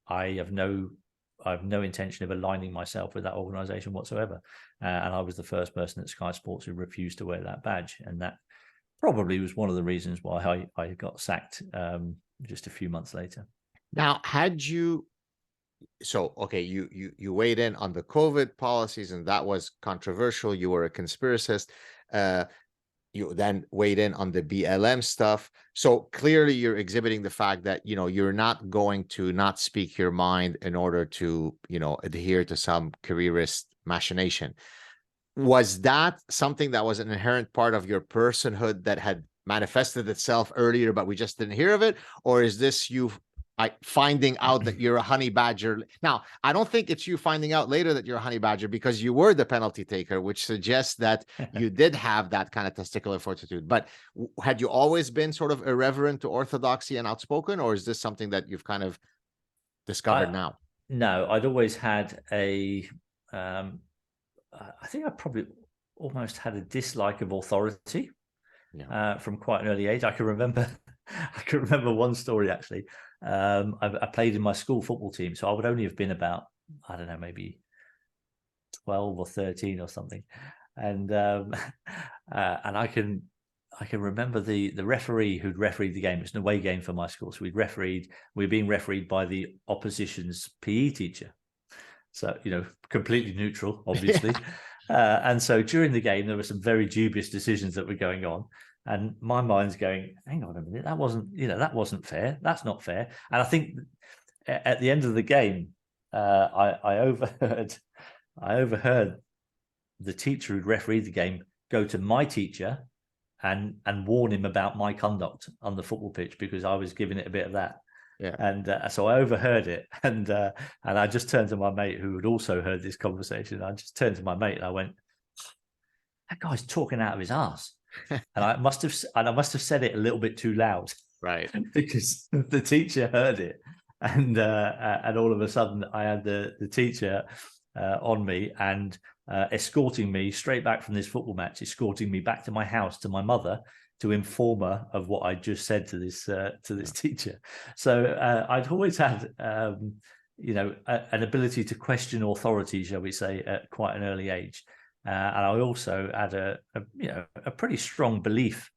I have no intention of aligning myself with that organization whatsoever. And I was the first person at Sky Sports who refused to wear that badge. And that probably was one of the reasons why I got sacked just a few months later. Now, you weighed in on the COVID policies, and that was controversial. You were a conspiracist. You then weighed in on the BLM stuff. So clearly you're exhibiting the fact that, you're not going to not speak your mind in order to, adhere to some careerist machination. Was that something that was an inherent part of your personhood that had manifested itself earlier, but we just didn't hear of it? Or is this you finding out that you're a honey badger? Now, I don't think it's you finding out later that you're a honey badger, because you were the penalty taker, which suggests that you did have that kind of testicular fortitude. But had you always been sort of irreverent to orthodoxy and outspoken, or is this something that you've kind of discovered now? No, I'd always had I think I probably almost had a dislike of authority from quite an early age. I can remember one story, actually. I played in my school football team, so I would only have been about, I don't know, maybe 12 or 13 or something. And I can remember the referee who'd refereed the game. It's an away game for my school, so we were being refereed by the opposition's PE teacher. So, completely neutral, obviously. And so during the game, there were some very dubious decisions that were going on. And my mind's going, hang on a minute, that wasn't fair. That's not fair. And I think at the end of the game, I overheard the teacher who'd refereed the game go to my teacher and warn him about my conduct on the football pitch, because I was giving it a bit of that. Yeah. And so I overheard it, and I just turned to my mate who had also heard this conversation. I just turned to my mate and I went, that guy's talking out of his ass. And I must have said it a little bit too loud, Right. because the teacher heard it, and all of a sudden I had the teacher on me and escorting me straight back from this football match, escorting me back to my house to my mother to inform her of what I just said to this teacher. So I'd always had an ability to question authority, shall we say, at quite an early age. And I also had a pretty strong belief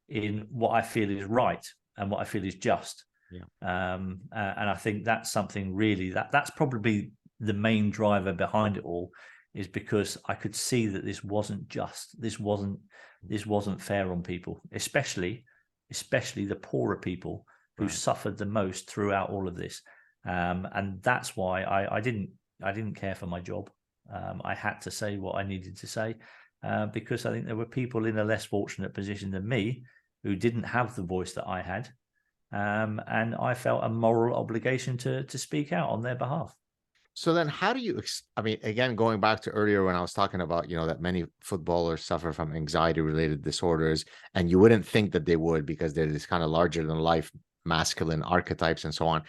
in what I feel is right and what I feel is just. Yeah. And I think that's something really that's probably the main driver behind it all, is because I could see that this wasn't just, this wasn't fair on people, especially the poorer people who Right. suffered the most throughout all of this. And that's why I didn't care for my job. I had to say what I needed to say, because I think there were people in a less fortunate position than me who didn't have the voice that I had. And I felt a moral obligation to speak out on their behalf. So then how do you, I mean, again, going back to earlier when I was talking about, that many footballers suffer from anxiety related disorders, and you wouldn't think that they would because they're this kind of larger than life masculine archetypes and so on.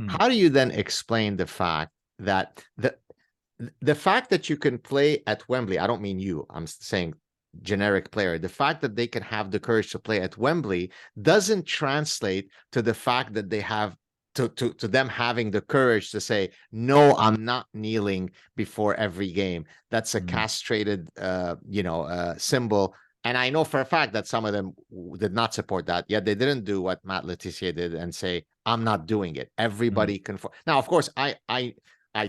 How do you then explain the fact that the fact that you can play at Wembley, I don't mean you, I'm saying generic player, the fact that they can have the courage to play at Wembley doesn't translate to the fact that they have to them having the courage to say, no, I'm not kneeling before every game. That's a castrated symbol. And I know for a fact that some of them did not support that, yet they didn't do what Matt Tissier did and say, I'm not doing it. Everybody conform. Now, of course, I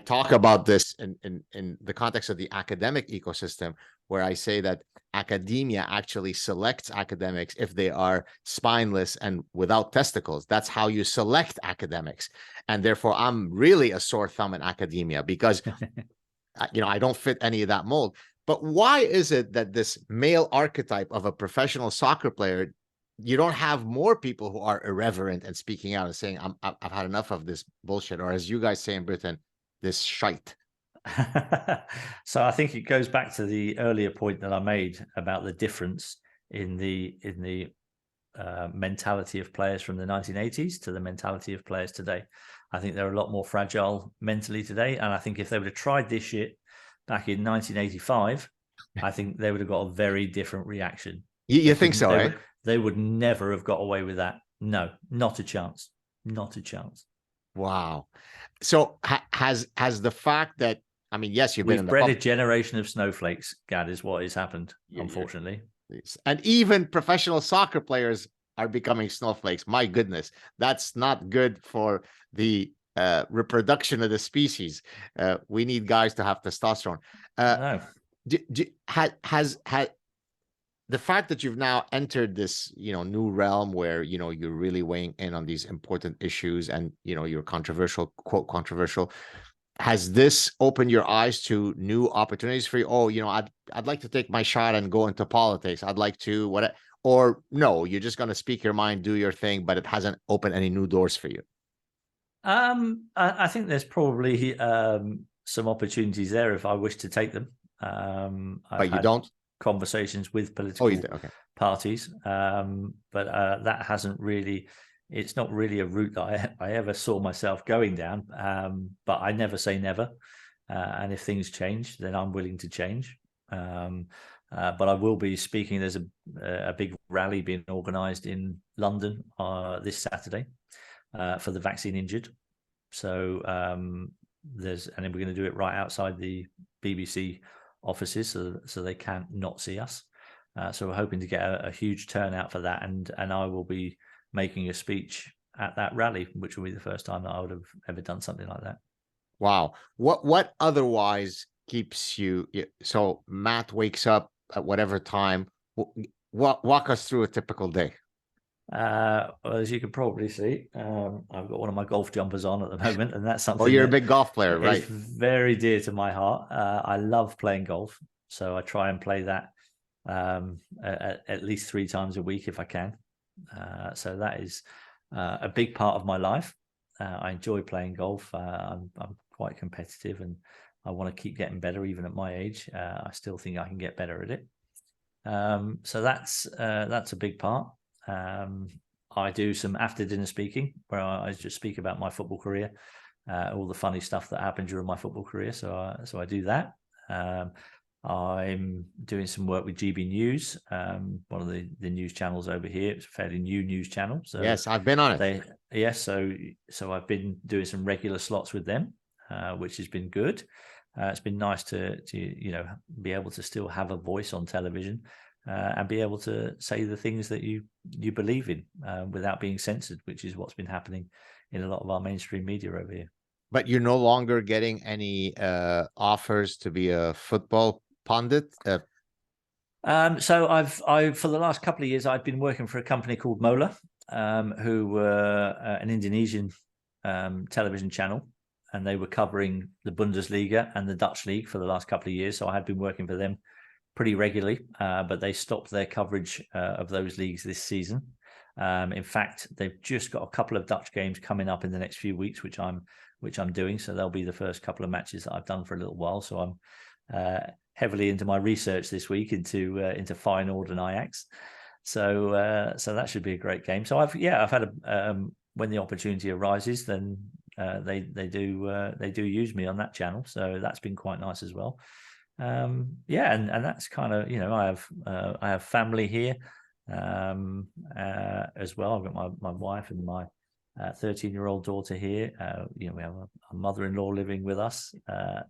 talk about this in the context of the academic ecosystem, where I say that academia actually selects academics if they are spineless and without testicles. That's how you select academics. And therefore, I'm really a sore thumb in academia because, I don't fit any of that mold. But why is it that this male archetype of a professional soccer player, you don't have more people who are irreverent and speaking out and saying, I've had enough of this bullshit, or as you guys say in Britain, this shite? So I think it goes back to the earlier point that I made about the difference in the mentality of players from the 1980s to the mentality of players today. I think they're a lot more fragile mentally today, and I think if they would have tried this shit back in 1985, I think they would have got a very different reaction. You think so, right? They would never have got away with that. No, not a chance. Not a chance. Wow. So has the fact that, I mean, yes, you've been in the bred a generation of snowflakes, Gad, is what has happened, unfortunately. And even professional soccer players are becoming snowflakes. My goodness, that's not good for the reproduction of the species. We need guys to have testosterone. No. Has the fact that you've now entered this, new realm where, you're really weighing in on these important issues and, you're controversial, quote, controversial, has this opened your eyes to new opportunities for you? Oh, I'd like to take my shot and go into politics. I'd like to, or no, you're just going to speak your mind, do your thing, but it hasn't opened any new doors for you? I think there's probably some opportunities there if I wish to take them. But you don't? Conversations with political Okay. parties, but that hasn't really, it's not really a route that I ever saw myself going down, but I never say never, and if things change, then I'm willing to change. But I will be speaking. There's a big rally being organised in London this Saturday for the vaccine injured. So and then we're going to do it right outside the BBC offices, so they can't not see us. So we're hoping to get a huge turnout for that, and I will be making a speech at that rally, which will be the first time that I would have ever done something like that. Wow. What otherwise keeps you? So Matt wakes up at whatever time. Walk us through a typical day. Well, as you can probably see, I've got one of my golf jumpers on at the moment, and that's something. Oh, you're a big golf player, right? It's very dear to my heart. I love playing golf, so I try and play that at least 3 times a week if I can. So that is a big part of my life. I enjoy playing golf. I'm quite competitive, and I want to keep getting better even at my age. I still think I can get better at it. So that's a big part. I do some after dinner speaking where I just speak about my football career, all the funny stuff that happened during my football career. So I do that. I'm doing some work with GB News, one of the news channels over here. It's a fairly new news channel. So Yes, I've been on it. So I've been doing some regular slots with them, which has been good. It's been nice to be able to still have a voice on television, and be able to say the things that you believe in, without being censored, which is what's been happening in a lot of our mainstream media over here. But you're no longer getting any offers to be a football pundit? So I've for the last couple of years, I've been working for a company called Mola, who were an Indonesian television channel, and they were covering the Bundesliga and the Dutch league for the last couple of years. So I had been working for them pretty regularly, but they stopped their coverage of those leagues this season. In fact, they've just got a couple of Dutch games coming up in the next few weeks, which I'm doing. So they'll be the first couple of matches that I've done for a little while. So I'm heavily into my research this week into Feyenoord and Ajax. So that should be a great game. So I've had when the opportunity arises, then they do use me on that channel. So that's been quite nice as well. And that's kind of, I have family here as well. I've got my wife and my 13-year-old daughter here. We have a mother-in-law living with us.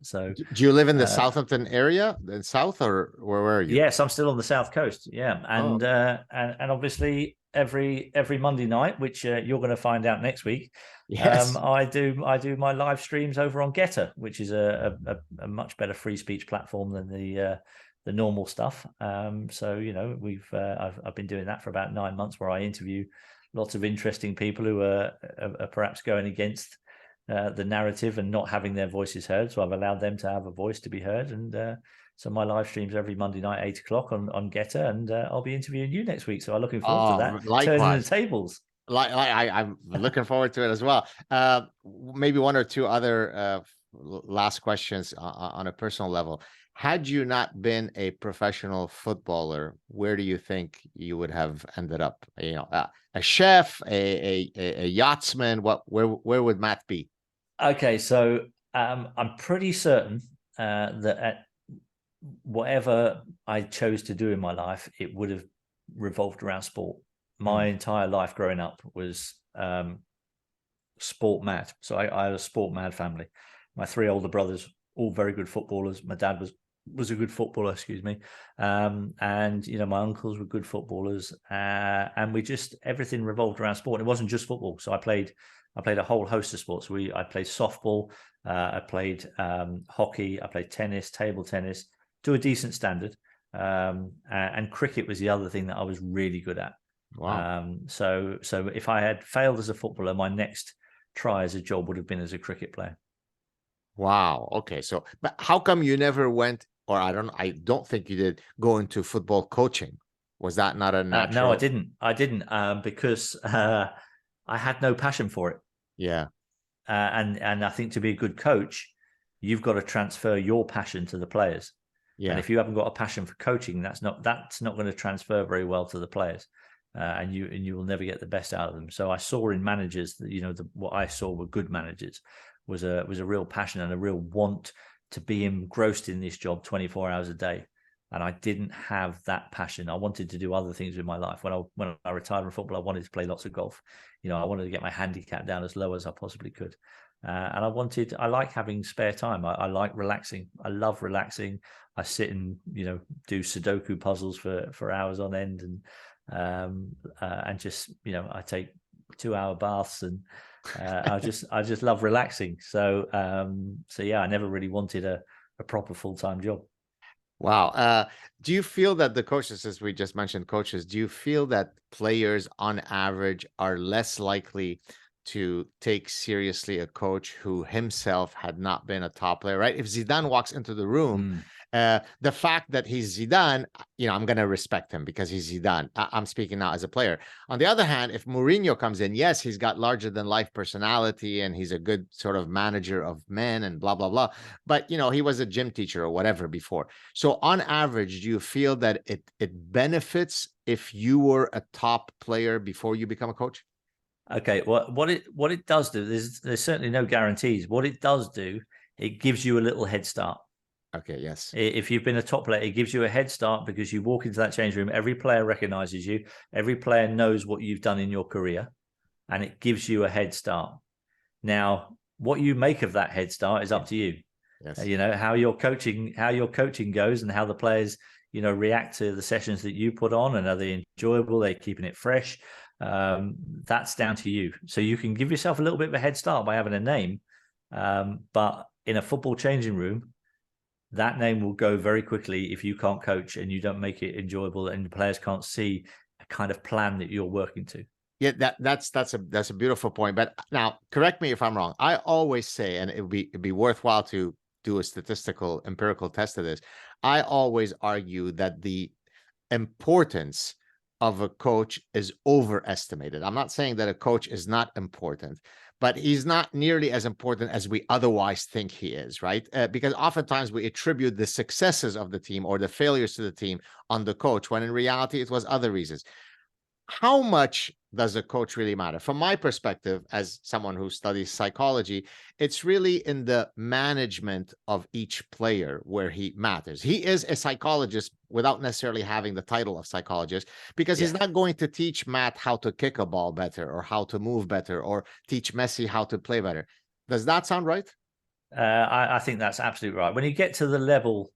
So do you live in the Southampton area, in South, or where are you? Yes, I'm still on the South Coast. Yeah, and obviously every Monday night, which you're going to find out next week. Yes. I do my live streams over on Getter, which is a much better free speech platform than the normal stuff. So I've been doing that for about 9 months, where I interview lots of interesting people who are perhaps going against the narrative and not having their voices heard. So I've allowed them to have a voice to be heard. And so my live streams every Monday night, 8 o'clock on Getter, and I'll be interviewing you next week. So I'm looking forward to that. Likewise. Turning the tables. I'm looking forward to it as well. Maybe one or two other last questions on a personal level. Had you not been a professional footballer, where do you think you would have ended up? A chef, a yachtsman. Where would Matt be? Okay, so I'm pretty certain that at whatever I chose to do in my life, it would have revolved around sport. My entire life growing up was sport mad. So I had a sport mad family. My 3 older brothers, all very good footballers. My dad was a good footballer, excuse me. And my uncles were good footballers. And everything revolved around sport. And it wasn't just football. So I played a whole host of sports. I played softball, I played hockey, I played tennis, table tennis, to a decent standard. And cricket was the other thing that I was really good at. Wow. So if I had failed as a footballer, my next try as a job would have been as a cricket player. Wow. Okay. So, but how come you never went, or I don't think you did, go into football coaching? Was that not a natural? No, I didn't because I had no passion for it. Yeah. And I think to be a good coach, you've got to transfer your passion to the players. Yeah. And if you haven't got a passion for coaching, that's not going to transfer very well to the players. And you will never get the best out of them. So I saw in managers that what I saw were good managers was a real passion and a real want to be engrossed in this job 24 hours a day. And I didn't have that passion. I wanted to do other things with my life. When I retired from football, I wanted to play lots of golf. I wanted to get my handicap down as low as I possibly could. And I like having spare time. I like relaxing. I love relaxing. I sit and do Sudoku puzzles for hours on end, and just I take 2-hour baths, and I just love relaxing. So yeah, I never really wanted a proper full-time job. Wow. Do you feel that the coaches, as we just mentioned, coaches, do you feel that players on average are less likely to take seriously a coach who himself had not been a top player, right? If Zidane walks into the room The fact that he's Zidane, I'm going to respect him because he's Zidane. I'm speaking now as a player. On the other hand, if Mourinho comes in, yes, he's got larger than life personality and he's a good sort of manager of men and blah, blah, blah. But, he was a gym teacher or whatever before. So on average, do you feel that it benefits if you were a top player before you become a coach? Okay, what it does do, there's certainly no guarantees. What it does do, it gives you a little head start. Okay, yes. If you've been a top player, it gives you a head start because you walk into that change room, every player recognizes you, every player knows what you've done in your career, and it gives you a head start. Now, what you make of that head start is up to you. Yes. How your coaching goes and how the players, react to the sessions that you put on, and are they enjoyable? They're keeping it fresh. That's down to you. So you can give yourself a little bit of a head start by having a name, but in a football changing room, that name will go very quickly if you can't coach and you don't make it enjoyable, and the players can't see a kind of plan that you're working to. Yeah, that's a beautiful point. But now, correct me if I'm wrong. I always say, and it'd be worthwhile to do a statistical empirical test of this. I always argue that the importance of a coach is overestimated. I'm not saying that a coach is not important, but he's not nearly as important as we otherwise think he is, right? Because oftentimes we attribute the successes of the team or the failures to the team on the coach, when in reality it was other reasons. How much does a coach really matter? From my perspective, as someone who studies psychology, it's really in the management of each player where he matters. He is a psychologist without necessarily having the title of psychologist, because he's not going to teach Matt how to kick a ball better or how to move better or teach Messi how to play better. Does that sound right? I think that's absolutely right. When you get to the level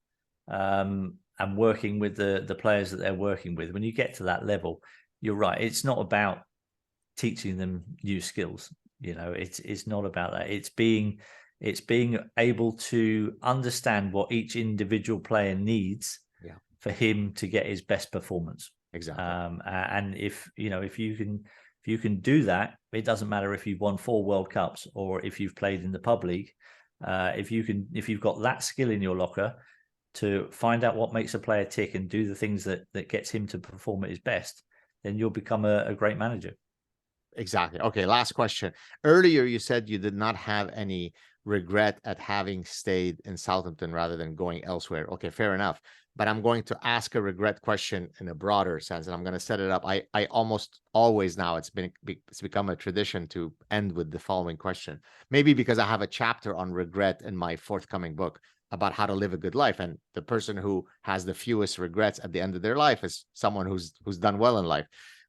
and working with the players that they're working with, when you get to that level, you're right. It's not about teaching them new skills. It's not about that. It's being able to understand what each individual player needs for him to get his best performance. Exactly. And if you can do that, it doesn't matter if you've won 4 World Cups or if you've played in the pub league. If you've got that skill in your locker to find out what makes a player tick and do the things that gets him to perform at his best, then you'll become a great manager. Exactly. Okay, last question. Earlier, you said you did not have any regret at having stayed in Southampton rather than going elsewhere. Okay, fair enough. But I'm going to ask a regret question in a broader sense, and I'm going to set it up. I almost always now, it's become a tradition to end with the following question. Maybe because I have a chapter on regret in my forthcoming book about how to live a good life. And the person who has the fewest regrets at the end of their life is someone who's done well in life.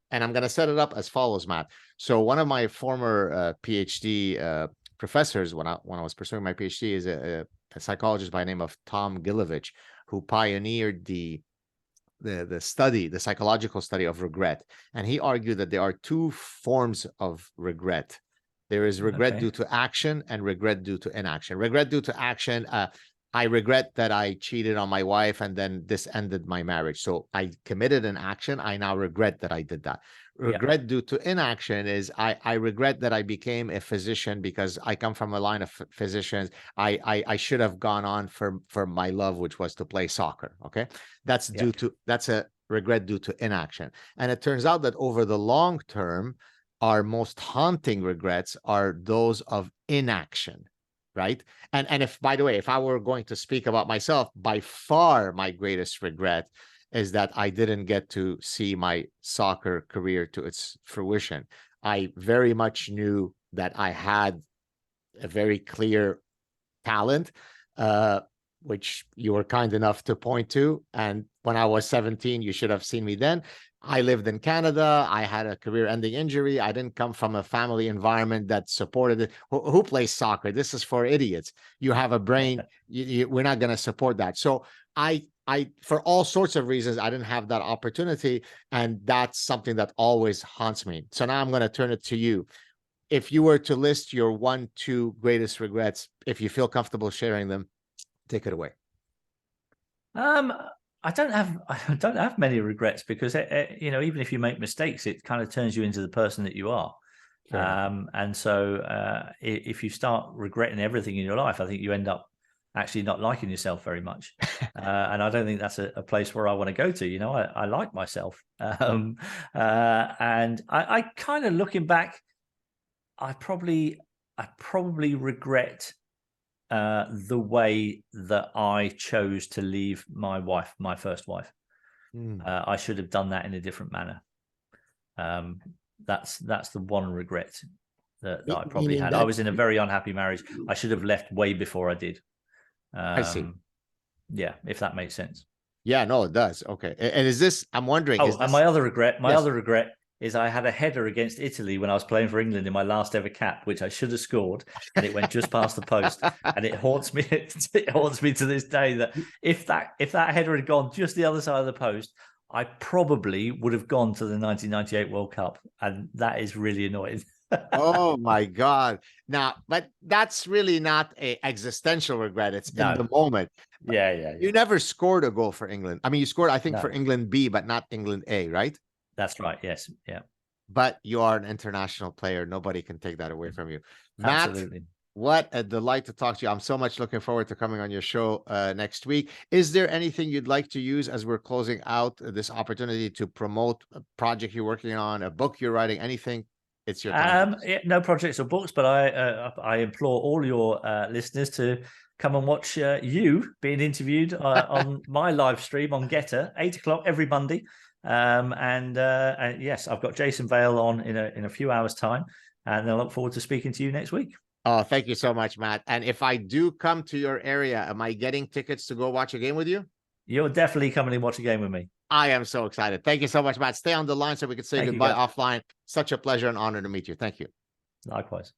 And I'm going to set it up as follows, Matt. So one of my former PhD professors, when I was pursuing my PhD, is a psychologist by the name of Tom Gilovich, who pioneered the psychological study of regret. And he argued that there are 2 forms of regret. There is regret due to action and regret due to inaction. Regret due to action, I regret that I cheated on my wife and then this ended my marriage. So I committed an action. I now regret that I did that. Regret due to inaction is I regret that I became a physician because I come from a line of physicians. I should have gone on for my love, which was to play soccer. Okay. That's a regret due to inaction. And it turns out that over the long term, our most haunting regrets are those of inaction. Right. And if, by the way, if I were going to speak about myself, by far my greatest regret is that I didn't get to see my soccer career to its fruition. I very much knew that I had a very clear talent, which you were kind enough to point to. And when I was 17, you should have seen me then. I lived in Canada. I had a career-ending injury. I didn't come from a family environment that supported it. Who plays soccer? This is for idiots. You have a brain. We're not going to support that. So I, for all sorts of reasons, I didn't have that opportunity. And that's something that always haunts me. So now I'm going to turn it to you. If you were to list your 1, 2 greatest regrets, if you feel comfortable sharing them, take it away. I don't have many regrets because even if you make mistakes, it kind of turns you into the person that you are. And so if you start regretting everything in your life, I think you end up actually not liking yourself very much. And I don't think that's a place where I want to go to. You know, I like myself. And I kind of, looking back, I probably regret the way that I chose to leave my wife, my first wife. I should have done that in a different manner. That's the one regret that I probably had. I was in a very unhappy marriage. I should have left way before I did. I see. Yeah, if that makes sense. Yeah, no, it does. Okay. And is this, I'm wondering, is this... and my other regret, other regret is I had a header against Italy when I was playing for England in my last ever cap, which I should have scored, and it went just past the post. And it haunts me. It haunts me to this day that if that header had gone just the other side of the post, I probably would have gone to the 1998 World Cup, and that is really annoying. Oh my God. Now, but that's really not a existential regret. It's in the moment. Yeah. You never scored a goal for England. I mean, you scored, I think, for England B, but not England A, right? That's right. Yes. Yeah. But you are an international player. Nobody can take that away from you. Absolutely. Matt, what a delight to talk to you. I'm so much looking forward to coming on your show next week. Is there anything you'd like to use as we're closing out this opportunity to promote a project you're working on, a book you're writing, anything? It's your time. No projects or books, but I implore all your listeners to come and watch you being interviewed on my live stream on Getter, 8 o'clock every Monday. And yes, I've got Jason Vale on in a few hours' time, and I look forward to speaking to you next week. Oh, thank you so much, Matt. And if I do come to your area, am I getting tickets to go watch a game with you? You're definitely coming and watch a game with me. I am so excited. Thank you so much, Matt. Stay on the line so we can say goodbye offline. Such a pleasure and honor to meet you. Thank you. Likewise.